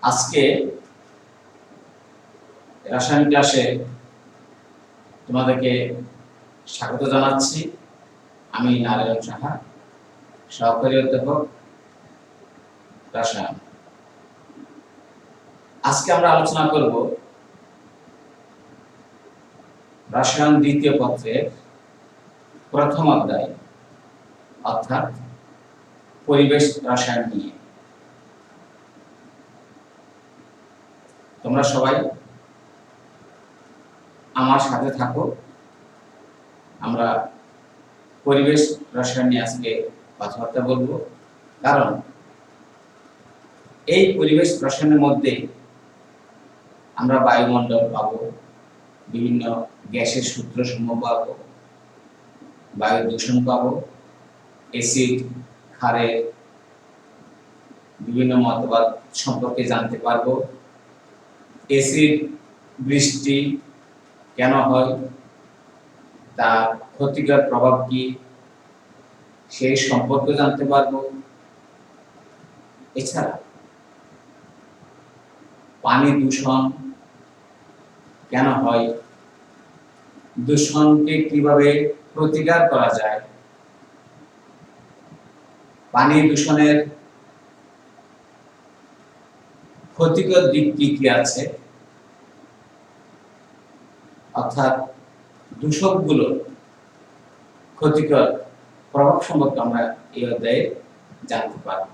আজকে রাসায়নিক ক্লাসে তোমাদেরকে স্বাগত জানাচ্ছি। আমি নারায়ণ সাহা, সহকারী অধ্যাপক রসায়ন। আজকে আমরা আলোচনা করব রসায়ন দ্বিতীয় পত্রের প্রথম অধ্যায় অর্থাৎ পরিবেশ রসায়ন নিয়ে। তোমরা সবাই আমার সাথে থাকো। আমরা পরিবেশ রসায়ন নিয়ে আজকে কথাবার্তা বলবো, কারণ এই পরিবেশ রসায়নের মধ্যে আমরা বায়ুমণ্ডল পাবো, বিভিন্ন গ্যাসের সূত্রসমূহ পাবো, বায়ু দূষণ পাবো, অ্যাসিড ক্ষারের বিভিন্ন মতবাদ সম্পর্কে জানতে পারবো, অ্যাসিড বৃষ্টি কেন হয়, তার ক্ষতিকর প্রভাব কি সেই সম্পর্কে জানতে পারবো। এছাড়া পানি দূষণ কেন হয়, দূষণকে কিভাবে প্রতিকার করা যায়, পানি দূষণের ক্ষতিকর দিক কি কি আছে, অর্থাৎ দূষকগুলো ক্ষতিকর প্রভাব সম্পর্কে আমরা এই অধ্যায়ে জানতে পারব।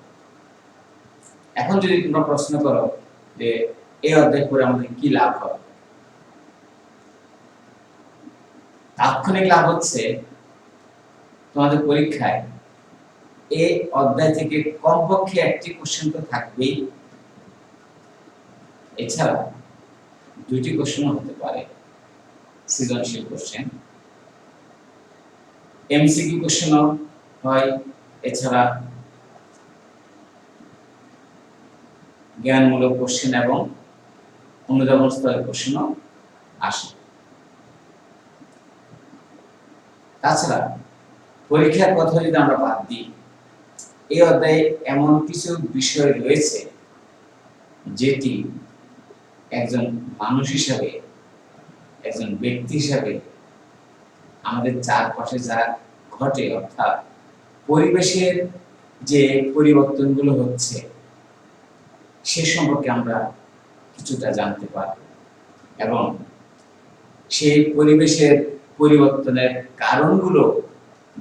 এখন যদি তোমরা প্রশ্ন করো যে এই অধ্যায় পড়ে আমাদের কি লাভ হবে, তাৎক্ষণিক লাভ হচ্ছে তোমাদের পরীক্ষায় এই অধ্যায় থেকে কমপক্ষে একটি কোশ্চেন তো থাকবেই, এছাড়া দুইটি কোশ্চেন হতে পারে, সৃজনশীল কোশ্চেন, এমসিকিউ কোশ্চেনও হয়, এছাড়া জ্ঞানমূলক কোশ্চেন এবং অনুধাবন স্তরের কোশ্চেনও আসে। তাছাড়া পরীক্ষার কথা যদি আমরা বাদ দিই, এই অধ্যায়ে এমন কিছু বিষয় রয়েছে যেটি একজন মানুষ হিসাবে, একজন ব্যক্তি হিসাবে আমাদের চারপাশে যা ঘটে, অর্থাৎ পরিবেশের যে পরিবর্তনগুলো হচ্ছে সে সম্পর্কে আমরা কিছুটা জানতে পারব এবং সেই পরিবেশের পরিবর্তনের কারণগুলো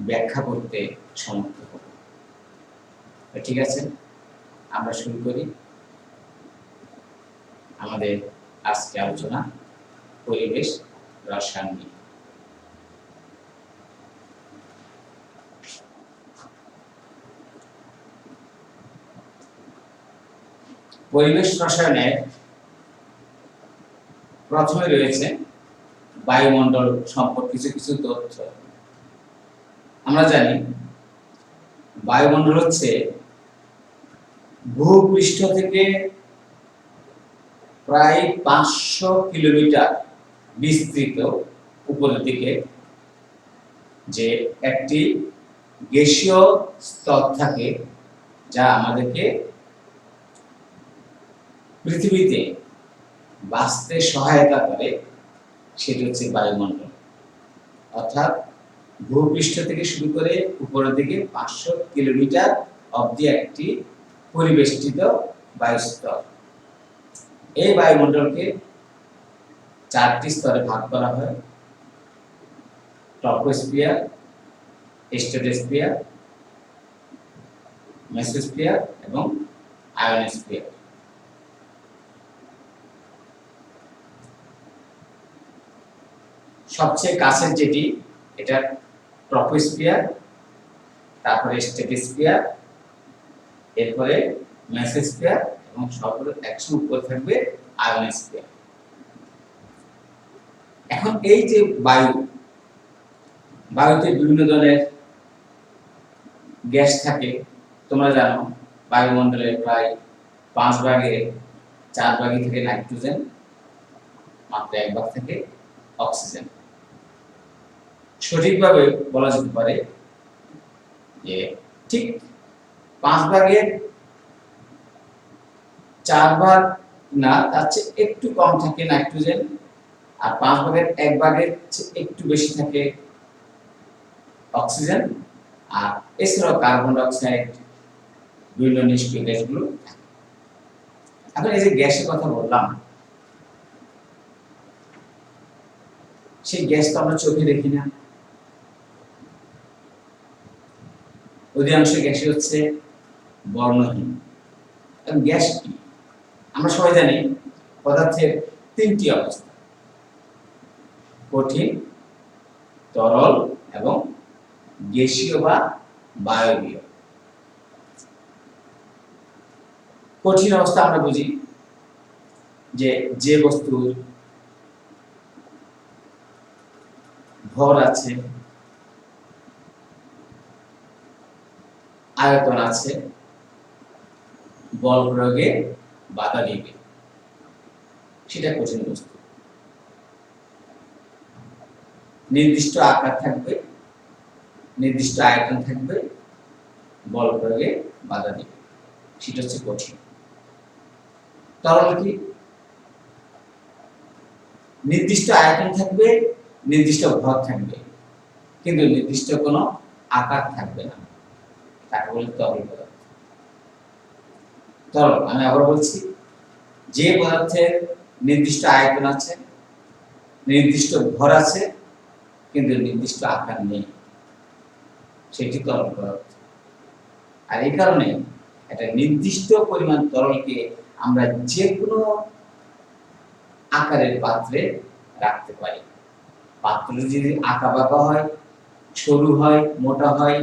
ব্যাখ্যা করতে সমর্থ হব। ঠিক আছে, আমরা শুরু করি আমাদের আজকে আলোচনা পরিবেশ রসায়ন নিয়ে। পরিবেশ রসায়নের প্রথমে রয়েছে বায়ুমণ্ডল সম্পর্কে কিছু তথ্য। আমরা জানি বায়ুমণ্ডল হচ্ছে ভূপৃষ্ঠ থেকে প্রায় 500 কিলোমিটার বিস্তৃত উপরের দিকে যে একটি গ্যাসীয় স্তর থাকে, যা আমাদেরকে পৃথিবীতে বাঁচতে সহায়তা করে, সেটি হচ্ছে বায়ুমণ্ডল। অর্থাৎ ভূপৃষ্ঠ থেকে শুরু করে উপরের দিকে 500 কিলোমিটার অবধি একটি পরিবেষ্টিত বায়ুস্তর। এই বায়ুমণ্ডলকে 4টি স্তরে ভাগ করা হয়: ট্রপোস্ফিয়ার, স্ট্র্যাটোস্ফিয়ার, মেসোস্ফিয়ার এবং আয়োনোস্ফিয়ার। সবচেয়ে কাছের যেটি, এটা ট্রপোস্ফিয়ার, তারপরে স্ট্র্যাটোস্ফিয়ার, এরপরে মেসোস্ফিয়ার এবং সর্বোচ্চ 100 উপরে থাকবে আয়োনোস্ফিয়ার। এখন এই যে বায়ুতে বিভিন্ন ধরনের গ্যাস থাকে। তোমরা জানো বায়ুমণ্ডলের প্রায় 5 ভাগের 4 ভাগই থাকে নাইট্রোজেন, মাত্র 1 ভাগ থাকে অক্সিজেন। সঠিকভাবে বলা যেতে পারে যে ঠিক 5 ভাগের 4 ভাগ না, তার চেয়ে একটু কম থাকে নাইট্রোজেন, আর 5 ভাগের 1 ভাগের চেয়ে একটু বেশি থাকে অক্সিজেন, আর এছাড়াও কার্বন ডাই অক্সাইড, বিভিন্ন নিষ্ক্রিয় গ্যাসগুলো থাকে। এখন এই যে গ্যাসের কথা বললাম, সেই গ্যাস তো আমরা চোখে দেখি না, অধিকাংশ গ্যাসই হচ্ছে বর্ণহীন। গ্যাস কি? আমরা সবাই জানি পদার্থের 3টি অবস্থা: কঠিন, তরল এবং গ্যাসীয় বা বায়বীয়। কঠিন অবস্থা আমরা বুঝি যে বস্তুর ভর আছে, আয়তন আছে, বল প্রয়োগে বাধা দিবে, সেটা কঠিন বস্তু। নির্দিষ্ট আকার থাকবে, নির্দিষ্ট আয়তন থাকবে, বল প্রয়োগে বাধা দিবে, সেটা হচ্ছে কঠিন। তরল কি? নির্দিষ্ট আয়তন থাকবে, নির্দিষ্ট ভর থাকবে, কিন্তু নির্দিষ্ট কোনো আকার থাকবে না, তাকে বলে তরল পদার্থ। তরল, আমি আবার বলছি, যে পদার্থের নির্দিষ্ট আয়তন আছে, নির্দিষ্ট ভর আছে, কিন্তু নির্দিষ্ট আকার নেই, সেটি তরল পদার্থ। আর এই কারণে একটা নির্দিষ্ট পরিমাণ তরলকে আমরা যে কোনো আকারের পাত্রে রাখতে পারি। পাত্র যদি আঁকা বাঁকা হয়, সরু হয়, মোটা হয়,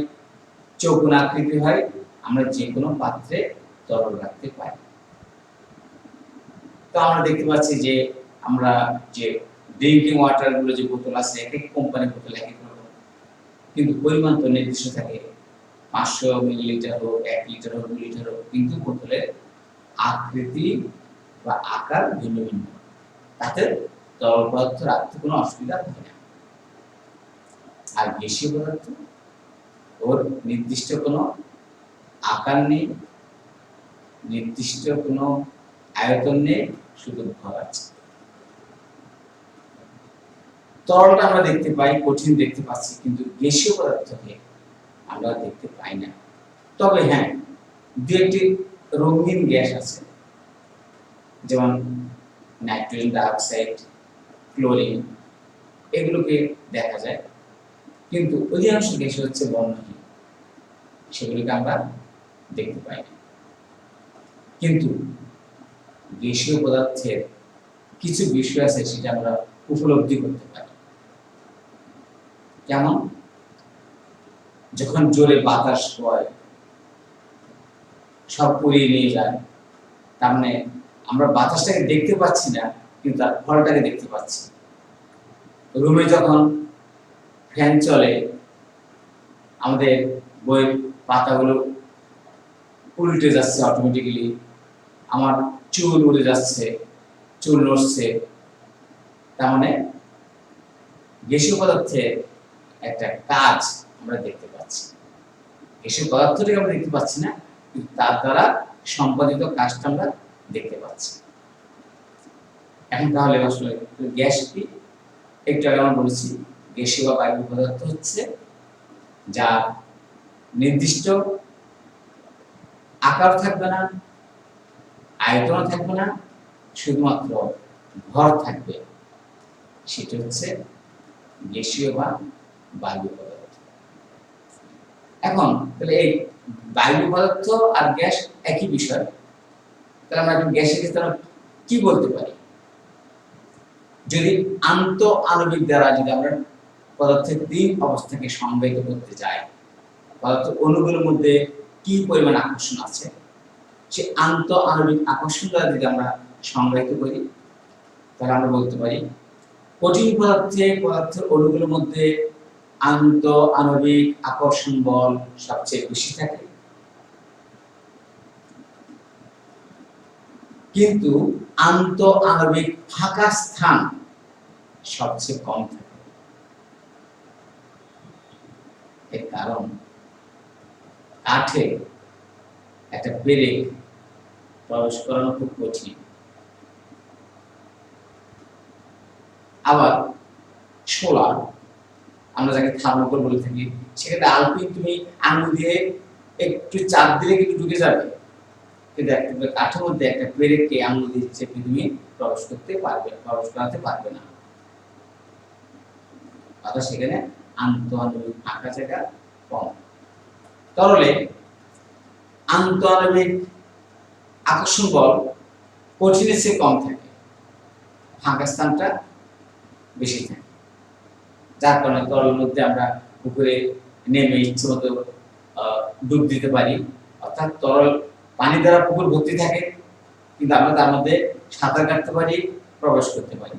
চৌকোন আকৃতি হয়, আমরা যে কোনো পাত্রে তরল রাখতে পারি। তো আমরা দেখতে পাচ্ছি যে আমরা যে ড্রিঙ্কিং ওয়াটার গুলো যে বোতল আছে, এক এক কোম্পানির বোতল এক এক রকম, কিন্তু পরিমাণ তো নির্দিষ্ট থাকে, 500 মিলিলিটার হোক, 1 লিটার হোক, 2 লিটার হোক, কিন্তু বোতলের আকৃতি বা আকার ভিন্ন ভিন্ন, তাতে তরল পদার্থ রাখতে কোনো অসুবিধা হয় না। আর গ্যাসীয় পদার্থ, ওর নির্দিষ্ট কোনো আকার নেই, নির্দিষ্ট কোনো আয়তন নেই, শুধু ভর আছে। তরলটা আমরা দেখতে পাই, কঠিন দেখতে পাচ্ছি, কিন্তু গ্যাসীয় পদার্থকে আমরা দেখতে পাই না। তবে হ্যাঁ, দু একটি রঙিন গ্যাস আছে, যেমন নাইট্রোজেন ডাইঅক্সাইড, ক্লোরিন, এগুলোকে দেখা যায়, কিন্তু অধিকাংশ গ্যাস হচ্ছে বর্ণহীন, সেগুলোকে আমরা দেখতে পাই না। কিন্তু গ্যাসীয় পদার্থের কিছু বিষয় আছে, সেটা আমরা উপলব্ধি করতে পারি। যেমন যখন জোরে বাতাস বয়, সব পুড়িয়ে নিয়ে যায়, তার মানে আমরা বাতাসটাকে দেখতে পাচ্ছি না, কিন্তু তার ফলটাকে দেখতে পাচ্ছি। রুমে যখন ফ্যান চলে, আমাদের বইয়ের পাতাগুলো উল্টে যাচ্ছে অটোমেটিক্যালি, আমার চুল উড়ে যাচ্ছে, চুল নড়ছে, তার মানে গ্যাসীয় পদার্থের একটা কাজ আমরা দেখতে পাচ্ছি। গ্যাসীয় পদার্থটাকে আমরা দেখতে পাচ্ছি না, কিন্তু তার দ্বারা সম্পাদিত কাজটা আমরা দেখতে পাচ্ছি। এখন তাহলে আসলে গ্যাস কি? একটু আগে আমরা বলেছি, গ্যাসীয় বা বায়বীয় পদার্থ হচ্ছে যা নির্দিষ্ট আকার থাকবে না, আয়তন থাকবে না, শুধুমাত্র ভর থাকবে, সেটা হচ্ছে গ্যাসীয় বা বায়বীয় পদার্থ। এখন তাহলে এই বায়বীয় পদার্থ আর গ্যাস একই বিষয়, তাহলে আমরা গ্যাসের ক্ষেত্রে কি বলতে পারি? যদি আন্ত আণবিক দ্বারা যদি আমরা পদার্থের 3 অবস্থাকে সংজ্ঞায়িত করতে যাই, পদার্থ অণুগুলোর মধ্যে কি পরিমাণ আকর্ষণ আছে, সে আন্ত আণবিক আকর্ষণ দ্বারা যদি আমরা সংজ্ঞায়িত করি, তাহলে আমরা বলতে পারি কঠিন পদার্থের অণুগুলোর মধ্যে আন্ত আণবিক আকর্ষণ বল সবচেয়ে বেশি থাকে, কিন্তু আন্ত আণবিক ফাঁকা স্থান সবচেয়ে কম থাকে। এর কারণ কাঠে একটা পেরেক প্রবেশ করানো খুব কঠিন। আবার সোলার, আমরা যাকে থার্মোকল বলে থাকি, সেক্ষেত্রে আলপিন তুমি আঙুল দিয়ে একটু চাপ দিলে কিন্তু ঢুকে যাবে, কিন্তু একটা কাঠের মধ্যে একটা পেরেককে আঙুল দিয়ে চেপে তুমি প্রবেশ করাতে পারবে না। অর্থাৎ সেখানে আন্তঃআণবিক ফাঁকা জায়গা কম। তরলে আন্তঃআণবিক আকর্ষণ বল কঠিনের চেয়ে কম থাকে, ফাঁকা স্থানটা বেশি থাকে, যার কারণে তরলের মধ্যে আমরা পুকুরে নেমে ইচ্ছে মতো ডুব দিতে পারি। অর্থাৎ তরল পানি দ্বারা পুকুর ভর্তি থাকে, কিন্তু আমরা তার মধ্যে সাঁতার কাটতে পারি, প্রবেশ করতে পারি।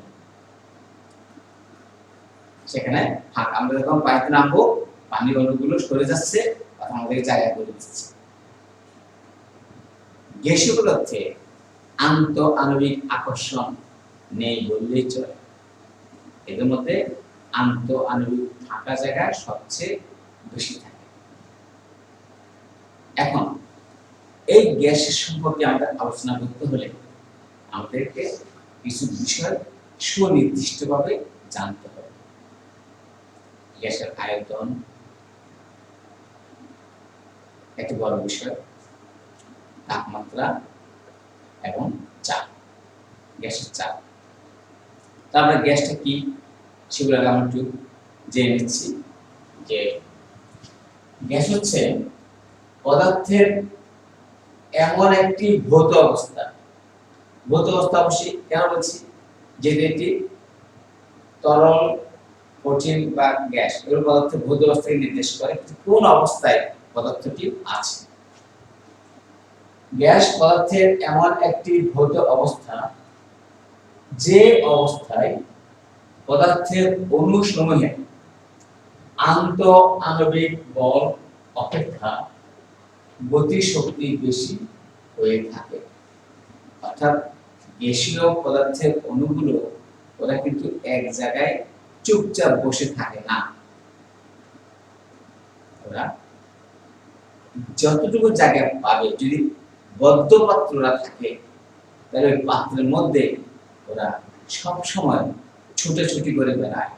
সেখানে ফাঁকা, আমরা যখন পানিতে নামবো পানির অণুগুলো সরে যাচ্ছে, তখন আমাদের জায়গা করে দিচ্ছে। গ্যাসীয় পদার্থে আন্তঃআণবিক আকর্ষণ নেই বললেই চলে। এদের মধ্যে আন্তঃআণবিক ফাঁকা জায়গা সবচেয়ে বেশি থাকে। এখন এই গ্যাসের সম্পর্কে আমরা আলোচনা করতে হলে আমাদেরকে কিছু বিষয় সুনির্দিষ্টভাবে জানতে হবে। গ্যাসের আয়তন একটি বড় বিষয়, তাপমাত্রা এবং চাপ, গ্যাসের চাপ। তারপরে গ্যাসটা কি সেগুলো আমরা একটু জেনে নিচ্ছি। যে গ্যাস হচ্ছে পদার্থের এমন একটি ভৌত অবস্থা, ভৌত অবস্থা অবশ্যই কেন বলছি, যে এটি তরল, কঠিন বা গ্যাস, এগুলো পদার্থের ভৌত অবস্থাকে নির্দেশ করে কোন অবস্থায় পদার্থটি আছে। গ্যাস পদার্থের এমন একটি ভৌত অবস্থা যে অবস্থায় পদার্থের অণুসমূহে আন্তঃআণবিক বল অপেক্ষা গতিশক্তি বেশি হয়ে থাকে। অর্থাৎ গ্যাসীয় পদার্থের অণুগুলো ওরা কিন্তু এক জায়গায় চুপচাপ বসে থাকে না, ওরা যতটুকু জায়গা পাবে, যদি বদ্ধ পাত্ররা থাকে তাহলে ওই পাত্রের মধ্যে ওরা সব সময় ছুটাছুটি করে বেড়ায়।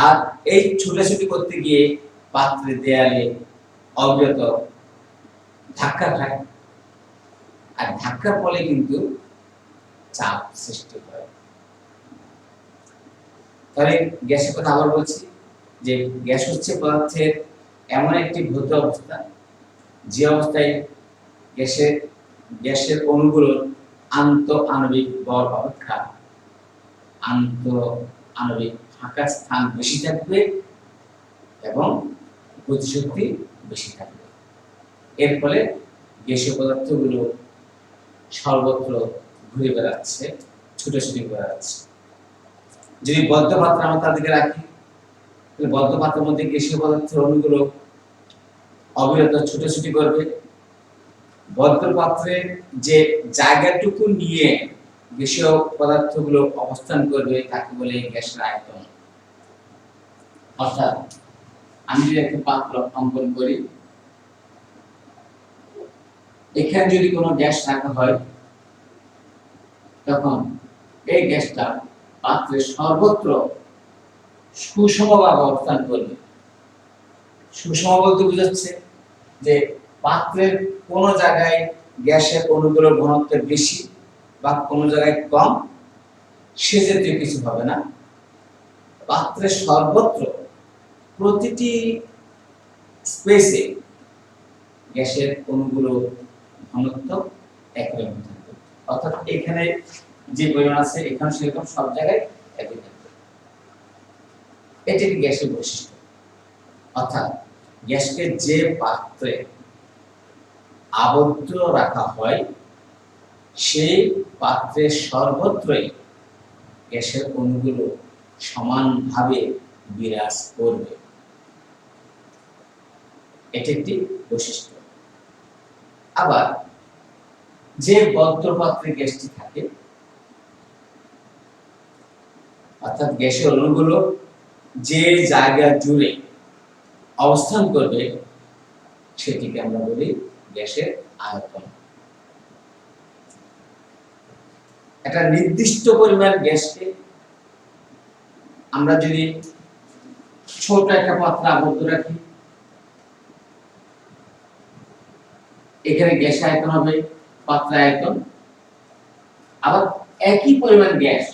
আর এই ছুটাছুটি করতে গিয়ে পাত্রের দেয়ালে অবিরত ধাক্কা খায়, আর ধাক্কার ফলে কিন্তু চাপ সৃষ্টি হয়। তাহলে গ্যাসের কথা আবার বলছি, যে গ্যাস হচ্ছে পদার্থের এমন একটি ভৌত অবস্থা যে অবস্থায় গ্যাসের অণুগুলোর আন্তঃআণবিক বল অপেক্ষা আন্তঃআণবিক ফাঁকা স্থান বেশি থাকবে এবং গতিশক্তি বেশি থাকবে। এর ফলে গ্যাসীয় পদার্থগুলো সর্বত্র ঘুরে বেড়াচ্ছে, ছুটোছুটি করে বেড়াচ্ছে। যদি বদ্ধ পাত্র আমরা তাদেরকে রাখি, তাহলে বদ্ধ পাত্রের মধ্যে গ্যাসীয় পদার্থের অণুগুলো অবিরত ছুটোছুটি করবে। বদ্ধ পাত্রের যে জায়গাটুকু নিয়ে গ্যাসীয় পদার্থগুলো অবস্থান করবে তাকে বলে গ্যাসের আয়তন। অর্থাৎ আমি যদি একটা পাত্র অঙ্কন করি, এখানে যদি কোনো গ্যাস রাখা হয়, তখন এই গ্যাসটা পাত্রের সর্বত্র সুষমভাবে অবস্থান করবে। সুষম বলতে বোঝাচ্ছে যে পাত্রের কোন জায়গায় গ্যাসের অণুগুলোর ঘনত্ব বেশি বা কোন জায়গায় কম, সে জাতীয় কিছু হবে না। পাত্রের সর্বত্র প্রতিটি স্পেসে গ্যাসের অণুগুলো ঘনত্ব একরকম থাকবে। অর্থাৎ এখানে যে পরিমাণ আছে এখানে সেরকম সব জায়গায় একই থাকবে। এটি একটি গ্যাসের বৈশিষ্ট্য। অর্থাৎ গ্যাসকে যে পাত্রে আবদ্ধ রাখা হয় সেই পাত্রের সর্বত্রই গ্যাসের অণুগুলো সমানভাবে বিরাজ করবে। এটি একটি বৈশিষ্ট্য। আবার যে বদ্ধ পাত্রে গ্যাসটি থাকে, অর্থাৎ গ্যাসের অণুগুলো যে জায়গা জুড়ে অবস্থান করবে সেটিকে আমরা বলি গ্যাসের আয়তন। একটা নির্দিষ্ট পরিমাণ গ্যাসকে আমরা যদি ছোট একটা পাত্রে আবদ্ধ রাখি, এখানে গ্যাস আয়তন হবে পাত্রের আয়তন। আবার একই পরিমাণ গ্যাস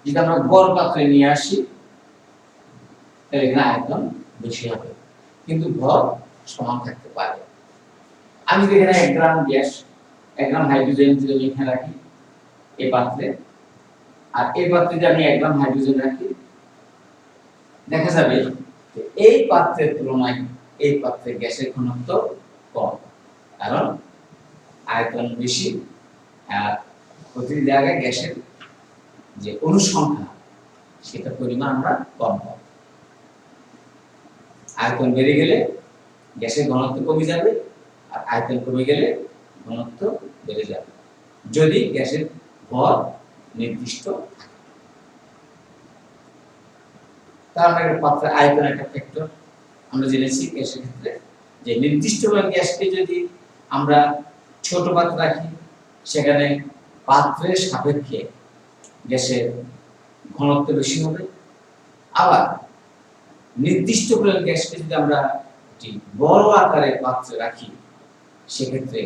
যদি আমরা বড় পাত্রে নিয়ে আসি, তাহলে এখানে আয়তন বেশি হবে, কিন্তু ভর সমান থাকতে পারে। আমি যদি এখানে 1 গ্রাম গ্যাস, 1 গ্রাম হাইড্রোজেন যদি এখানে রাখি এই পাত্রে, আর এই পাত্রে যদি আমি 1 গ্রাম হাইড্রোজেন রাখি, দেখা যাবে যে এই পাত্রের তুলনায় এই পাত্রে গ্যাসের ঘনত্ব কম, কারণ আয়তন বেশি আর প্রতি জায়গায় গ্যাসের যে অনুসংখ্যা সেটা পরিমাণ আমরা কম পাবো। আয়তন বেড়ে গেলে গ্যাসের ঘনত্ব কমে যাবে, আর আয়তন কমে গেলে ঘনত্ব বেড়ে যাবে, যদি গ্যাসের ভর নির্দিষ্ট থাকে। তার মানে পাত্রের আয়তন একটা ফ্যাক্টর। আমরা জেনেছি গ্যাসের ক্ষেত্রে যে নির্দিষ্ট গ্যাসকে যদি আমরা ছোট পাত্রে রাখি, সেখানে পাত্রের সাপেক্ষে গ্যাসের ঘনত্ব বেশি হবে। আবার নির্দিষ্ট পরিমাণ গ্যাসকে যদি আমরা বড় আকারের পাত্রে রাখি, সেক্ষেত্রে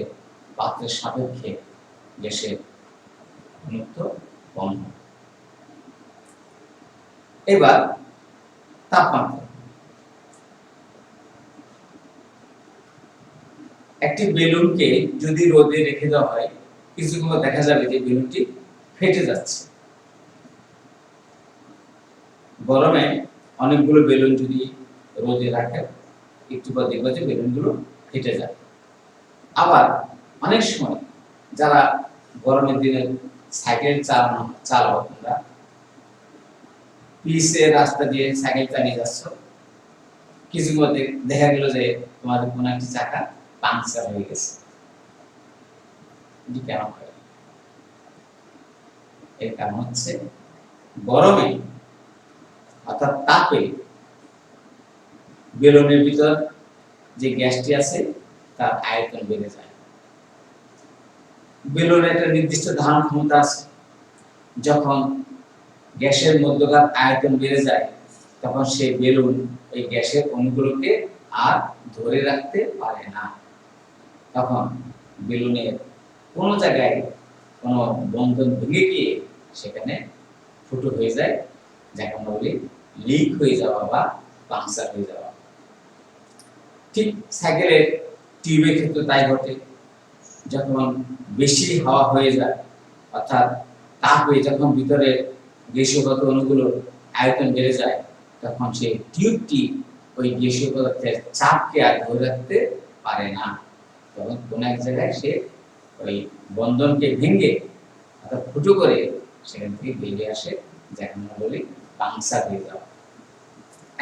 পাত্রের সাপেক্ষে গ্যাসের ঘনত্ব কম হবে। এবার তাপমাত্রা। একটি বেলুনকে যদি রোদে রেখে দেওয়া হয়, কিছুক্ষণ পর দেখা যাবে যে বেলুনটি ফেটে যাচ্ছে। গরমে অনেকগুলো বেলুন যদি রোদে রাখে, একটু পর দেখবে যে বেলুনগুলো ফেটে যায়। আবার অনেক সময় যারা গরমের দিনে সাইকেল চালাও, তোমরা পিচের রাস্তা দিয়ে সাইকেল চালিয়ে যাচ্ছ, কিছুক্ষণ দেখা গেল যে তোমাদের কোনো একটি চাকা পাংচার হয়ে গেছে। কেন হয়? এর কারণ হচ্ছে গরমে অর্থাৎ তাপে বেলুনের ভিতর যে গ্যাসটি আছে তার আয়তন বেড়ে যায়। বেলুনের একটা নির্দিষ্ট ধারণ ক্ষমতা আছে। যখন গ্যাসের মধ্যকার আয়তন বেড়ে যায়, তখন সেই বেলুন ওই গ্যাসের অণুগুলোকে আর ধরে রাখতে পারে না। তখন বেলুনের কোনো জায়গায় কোনো বন্ধন ভেঙে গিয়ে সেখানে ফুটো হয়ে যায়, যাকে আমরা বলি লিক হয়ে যাওয়া বা পাংচার হয়ে যাওয়া। ঠিক সাইকেলের টিউবের ক্ষেত্রে তাই ঘটে। যখন বেশি হাওয়া হয়ে যায়, অর্থাৎ তাপ হয়ে যখন ভিতরে গ্যাসীয় অণুগুলোর আয়তন বেড়ে যায়, তখন সেই টিউবটি ওই গ্যাসীয় পদার্থের চাপকে আর ধরে রাখতে পারে না। তখন কোন এক জায়গায় সে ওই বন্ধনকে ভেঙে অর্থাৎ ফুটো করে সেখান থেকে বেরিয়ে আসে, যাকে আমরা বলি পাংচার হয়ে যাওয়া।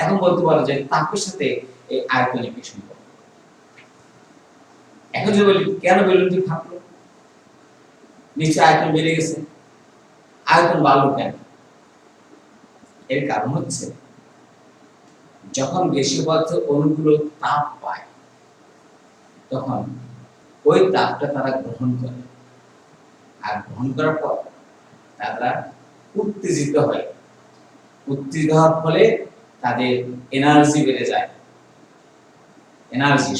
এখন বলতে পারো যে তাপের সাথে এই আয়তনের কি সম্পর্ক? এখন যদি বলি কেন বেলুনটি ফাটলো, নিশ্চয় আয়তন বেড়ে গেছে। আয়তন বাড়লো কেন? এর কারণ হচ্ছে যখন গ্যাসীয় পদার্থ অণুগুলো তাপ পায়, তখন ওই তাপটা তারা গ্রহণ করে, আর গ্রহণ করার পর তারা উত্তেজিত হয়। উত্তেজিত হওয়ার ফলে তাদের এনার্জি বেড়ে যায়,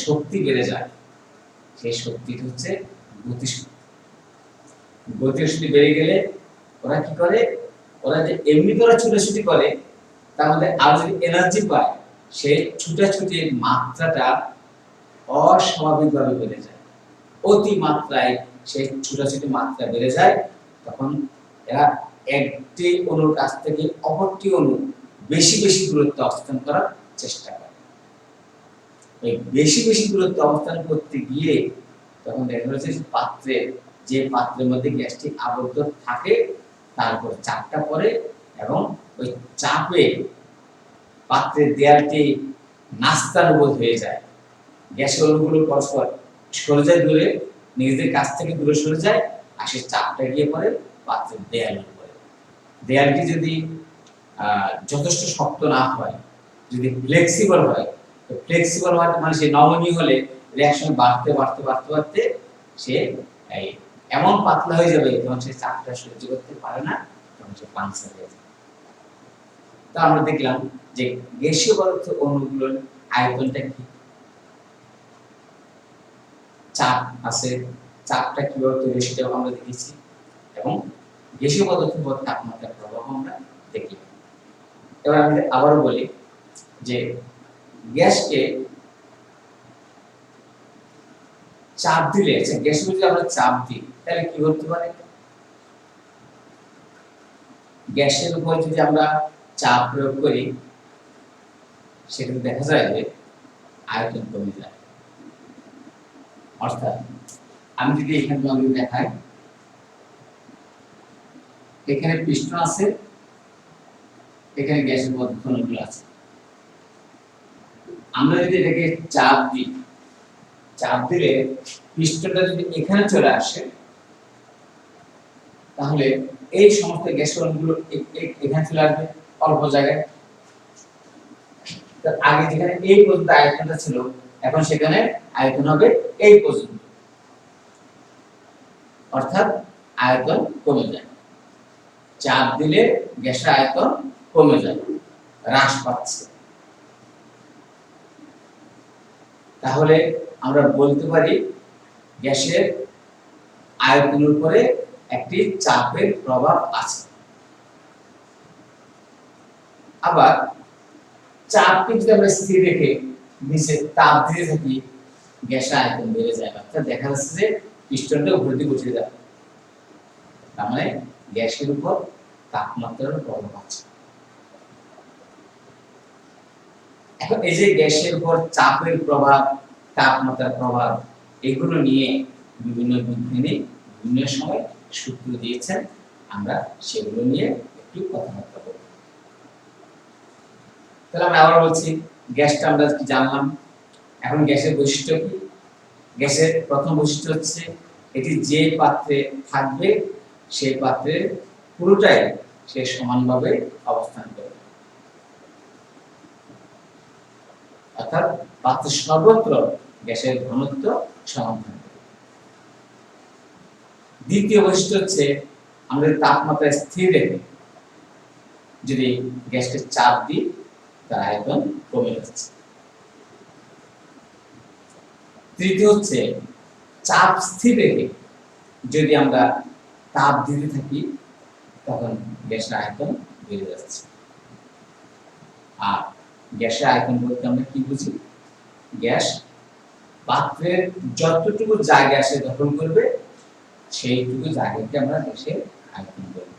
শক্তি বেড়ে যায়। সেই শক্তিটা হচ্ছে গতিশক্তি। গতিশক্তি বেড়ে গেলে ওরা কি করে? ওরা যে এমনি করে ছুটাছুটি করে, তার মধ্যে আর যদি এনার্জি পায়, সেই ছুটাছুটির মাত্রাটা অস্বাভাবিকভাবে বেড়ে যায়। অতি মাত্রায় সেই ছুটাছুটির মাত্রা বেড়ে যায়। তখন এরা একটি অণুর কাছ থেকে অপরটি অণু বেশি বেশি দূরত্ব অবস্থান করার চেষ্টা করে। এই বেশি বেশি দূরত্ব অবস্থান করতে গিয়ে তখন দেখা যাচ্ছে যে পাত্রের মধ্যে গ্যাসটি আবদ্ধ থাকে, তার উপর চাপটা পড়ে, এবং ওই চাপে পাত্রের দেয়ালটি নাস্তানুবোধ হয়ে যায়। গ্যাসের অণুগুলো পরস্পর সরে যায় দূরে, নিজেদের কাছ থেকে দূরে সরে যায়, আর সেই চাপটা গিয়ে পড়ে পাত্রের দেয়ালের উপরে। দেয়ালটি যদি যথেষ্ট শক্ত না হয়, যদি ফ্লেক্সিবল হয়, তো ফ্লেক্সিবল হয় মানে সে নমনীয় হলে রিঅ্যাকশন বাড়তে বাড়তে বাড়তে বাড়তে সে এমন পাতলা হয়ে যাবে যখন সে চাপটা সহ্য করতে পারে না, তখন সে পাংচার হয়ে যাবে। তা আমরা দেখলাম যে গ্যাসীয় পদার্থ অণুগুলোর আয়তনটা কি, চাপ আছে, চাপটা কিভাবে তৈরি সেটাও আমরা দেখেছি, এবং গ্যাসীয় পদার্থের উপর তাপমাত্রার প্রভাব আমরা দেখলাম। এবার আমি আবারও বলি যে গ্যাসকে চাপ দিলে, গ্যাসে যদি আমরা চাপ দিই তাহলে কি হতে পারে? গ্যাসের উপর যদি আমরা চাপ প্রয়োগ করি সেক্ষেত্রে দেখা যায় যে আয়তন কমে যায়। অর্থাৎ আমি যদি এখানে তোমাদের দেখাই, এখানে পিস্টন আছে, এখানে গ্যাসের পদার্থ অণুগুলো আছে। আমরা যদি এটাকে চাপ দিই, চাপ দিলে পিস্টনটা যদি এখানে চলে আসে তাহলে এই সমস্ত গ্যাসের অণুগুলো এখানে চলে আসবে অল্প জায়গায়। তার আগে যেখানে এই পর্যন্ত আয়তনটা ছিল এখন সেখানে আয়তন হবে এই পর্যন্ত, অর্থাৎ আয়তন কমে যায়। চাপ দিলে গ্যাসের আয়তন কমে যায়, হ্রাস পাচ্ছে। তাহলে আমরা বলতে পারি গ্যাসের আয়তনের উপরে একটি চাপের প্রভাব আছে। আবার চাপকে যদি আমরা স্থির রেখে নিচে তাপ দিতে থাকি গ্যাসের আয়তন বেড়ে যায়, অর্থাৎ দেখা যাচ্ছে যে পিস্টনটা উপরের দিকে উঠে যায়। তার মানে গ্যাসের উপর তাপমাত্রার প্রভাব আছে। এখন এই যে গ্যাসের উপর চাপের প্রভাব, তাপমাত্রার প্রভাব, এগুলো নিয়ে বিভিন্ন বিজ্ঞানী বিভিন্ন সময় সূত্র দিয়েছেন, আমরা সেগুলো নিয়ে একটু কথাবার্তা বলব। তাহলে আমরা আবার বলছি, গ্যাসটা আমরা কি জানলাম। এখন গ্যাসের বৈশিষ্ট্য কি? গ্যাসের প্রথম বৈশিষ্ট্য হচ্ছে এটি যে পাত্রে থাকবে সেই পাত্রের পুরোটাই সে সমানভাবে অবস্থান করবে, অর্থাৎ পাত্রের সর্বত্র গ্যাসের ঘনত্ব সমান থাকবে। দ্বিতীয় বৈশিষ্ট্য হচ্ছে আমাদের তাপমাত্রা স্থির রেখে যদি গ্যাসকে চাপ দিই তার আয়তন কমে যাচ্ছে। তৃতীয় হচ্ছে চাপ স্থির রেখে যদি আমরা তাপ দিতে থাকি তখন গ্যাসের আয়তন বেড়ে যাচ্ছে। আর গ্যাসের আয়তন বলতে আমরা কি বুঝি? গ্যাস পাত্রের যতটুকু জায়গা সে দখল করবে সেইটুকু জায়গাকে আমরা গ্যাসের আয়তন বলি।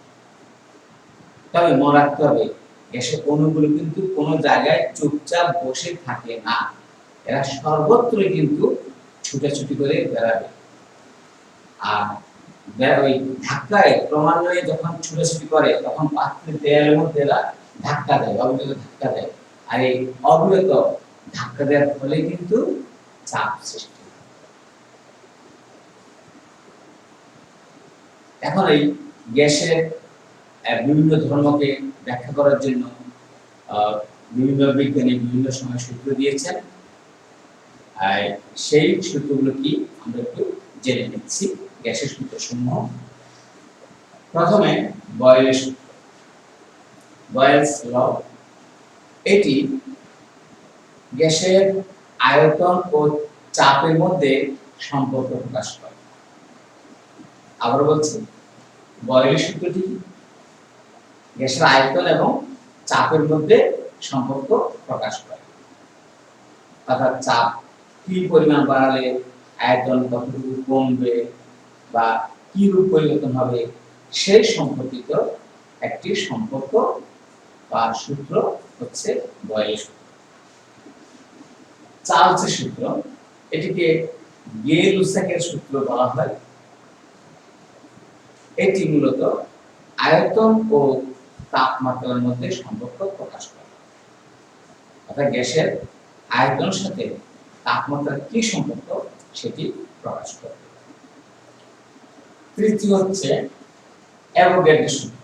তবে মনে রাখতে হবে গ্যাসের অণুগুলো কিন্তু কোনো জায়গায় চুপচাপ বসে থাকে না, এরা সর্বত্রই কিন্তু ছুটাছুটি করে বেড়াবে। আর ওই ধাক্কায় ক্রমান্বয়ে যখন ছুটাছুটি করে তখন পাত্রের দেয়ালের মধ্যে এরা ধাক্কা দেয়, অবিরত ধাক্কা দেয়। আর এই অবিরত ধাক্কা দেওয়ার ফলে কিন্তু চাপ সৃষ্টি হয়। এখন এই গ্যাসের বিভিন্ন ধর্মকে ব্যাখ্যা করার জন্য বিভিন্ন বিজ্ঞানী বিভিন্ন সময় সূত্র দিয়েছেন। সেই সূত্রগুলো কি আমরা একটু জেনে নিচ্ছি। গ্যাসের সূত্রসমূহ, প্রথমে বয়েলের সূত্র, বয়েলস ল। এটি গ্যাসের আয়তন ও চাপের মধ্যে সম্পর্ক প্রকাশ করে। আবার বলছি, বয়েলের সূত্রটি গ্যাসের আয়তন এবং চাপের মধ্যে সম্পর্ক প্রকাশ করে, অর্থাৎ চাপ কি পরিমাণ বাড়ালে আয়তন কতটুকু কমবে বা কি রূপ পরিবর্তন হবে সেই সম্পর্কিত একটি সম্পর্ক বা সূত্র হচ্ছে বয়েলের সূত্র। চার্লসের সূত্র, এটিকে গে-লুসাকের সূত্র বলা হয়। এটি মূলত আয়তন ও তাপমাত্রার মধ্যে সম্পর্ক প্রকাশ করে, অর্থাৎ গ্যাসের আয়তনের সাথে তাপমাত্রার কি সম্পর্ক সেটি প্রকাশ করে। তৃতীয় হচ্ছে অ্যাভোগাড্রোর সূত্র।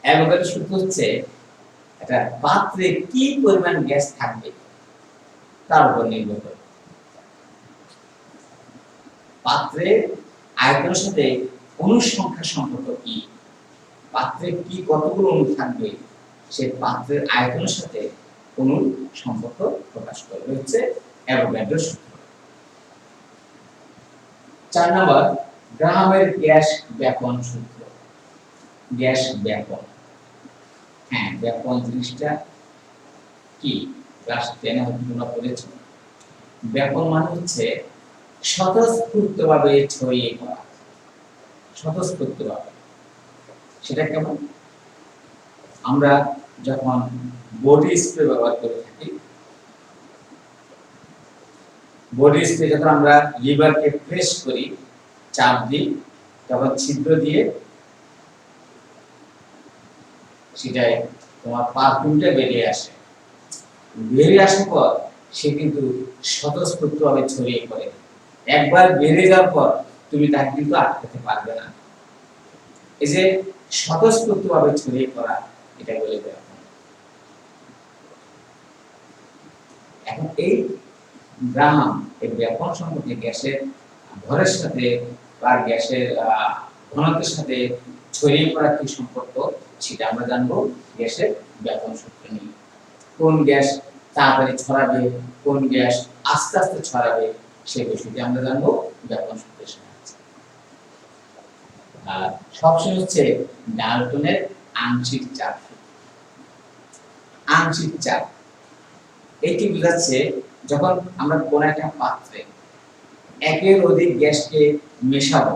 অ্যাভোগাড্রোর সূত্র হচ্ছে একটা পাত্রে কি পরিমাণ গ্যাস থাকবে তার উপর নির্ভর করে। পাত্রের আয়তনের সাথে অণুর সংখ্যার সম্পর্ক কি, পাত্রে কি কতগুলো অণু থাকবে সেই পাত্রের আয়তনের সাথে অণুর সম্পর্ক প্রকাশ করবে, হচ্ছে অ্যাভোগাড্রোর সূত্র। 4 নম্বর গ্রাহামের গ্যাস ব্যাপন সূত্র। গ্যাস ব্যাপন, হ্যাঁ ব্যাপন জিনিসটা কি ক্লাস 10 হয়তো তোমরা পড়েছো। ব্যাপন মানে হচ্ছে স্বতঃস্ফূর্তভাবে ছড়িয়ে পড়া, স্বতঃস্ফূর্তভাবে। সেটা কেমন? আমরা যখন বডি স্প্রে ব্যবহার করে থাকি, বডি স্প্রে যখন আমরা লিভারকে প্রেস করি, চাপ দিই, তখন ছিদ্র দিয়ে সেটাই তোমার পারফিউমটা বেরিয়ে আসে। বেরিয়ে আসার পর সে কিন্তু স্বতঃস্ফূর্তভাবে ছড়িয়ে পড়ে। একবার বেরিয়ে যাওয়ার পর তুমি তাকে কিন্তু আটকাতে পারবে না। এই যে স্বতঃস্ফূর্তভাবে ছড়িয়ে পড়া, এটা বলে দেওয়া। এখন এই গ্রাহাম এই ব্যাপন সম্পর্কে গ্যাসের ভরের সাথে বা গ্যাসের ঘনত্বের সাথে ছড়িয়ে পড়া কি সম্পর্ক সেটা আমরা জানবো গ্যাসের ব্যাপন সূত্র নিয়ে। কোন গ্যাস তাড়াতাড়ি ছড়াবে, কোন গ্যাস আস্তে আস্তে ছড়াবে, সেই বিষয়টি আমরা জানবো ব্যাপন সূত্রের সাহায্যে। আর সবসময় হচ্ছে ডাল্টনের আংশিক চাপ। আংশিক চাপ এটি বোঝাচ্ছে যখন আমরা কোন একটা পাত্রে একের অধিক গ্যাসকে মেশাবো,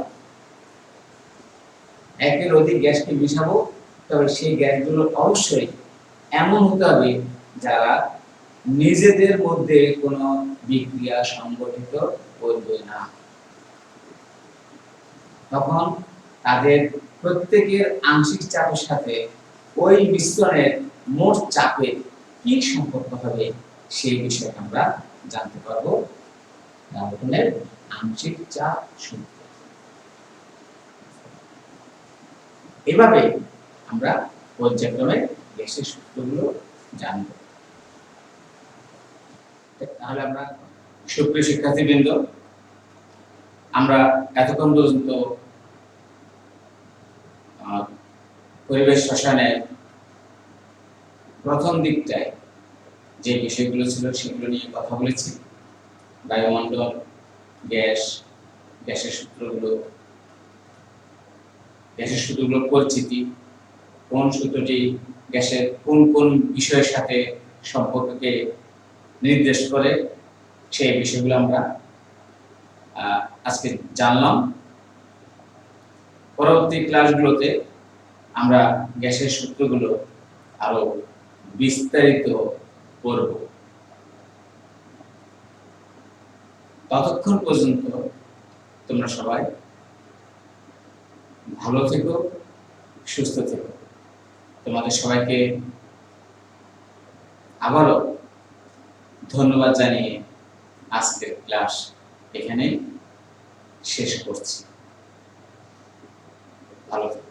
তবে সেই গ্যাসগুলো অবশ্যই এমন হতে হবে যারা নিজেদের মধ্যে কোনো বিক্রিয়া সংগঠিত করবে না। তখন তাদের প্রত্যেকের আংশিক চাপের সাথে ওই মিশ্রণের মোট চাপের কি সম্পর্ক হবে সেই বিষয়ে আমরা জানতে পারবো ডাল্টনের আংশিক চাপ সূত্র। এভাবে আমরা পর্যায়ক্রমে গ্যাসের সূত্রগুলো জানব। তাহলে আমরা সুপ্রিয় শিক্ষার্থীবৃন্দ, আমরা এতক্ষণ পর্যন্ত পরিবেশ রসায়নের প্রথম দিকটায় যে বিষয়গুলো ছিল সেগুলো নিয়ে কথা বলেছি। বায়ুমণ্ডল, গ্যাস, গ্যাসের সূত্রগুলোর পরিচিতি, কোন সূত্রটি গ্যাসের কোন কোন বিষয়ের সাথে সম্পর্ককে নির্দেশ করে, সেই বিষয়গুলো আমরা আজকে জানলাম। পরবর্তী ক্লাসগুলোতে আমরা গ্যাসের সূত্রগুলো আরো বিস্তারিত করব। ততক্ষণ পর্যন্ত তোমরা সবাই ভালো থেকো, সুস্থ থেকো। তোমাদের সবাইকে আবারও ধন্যবাদ জানিয়ে আজকের ক্লাস এখানে শেষ করছি। ভালো থেকো।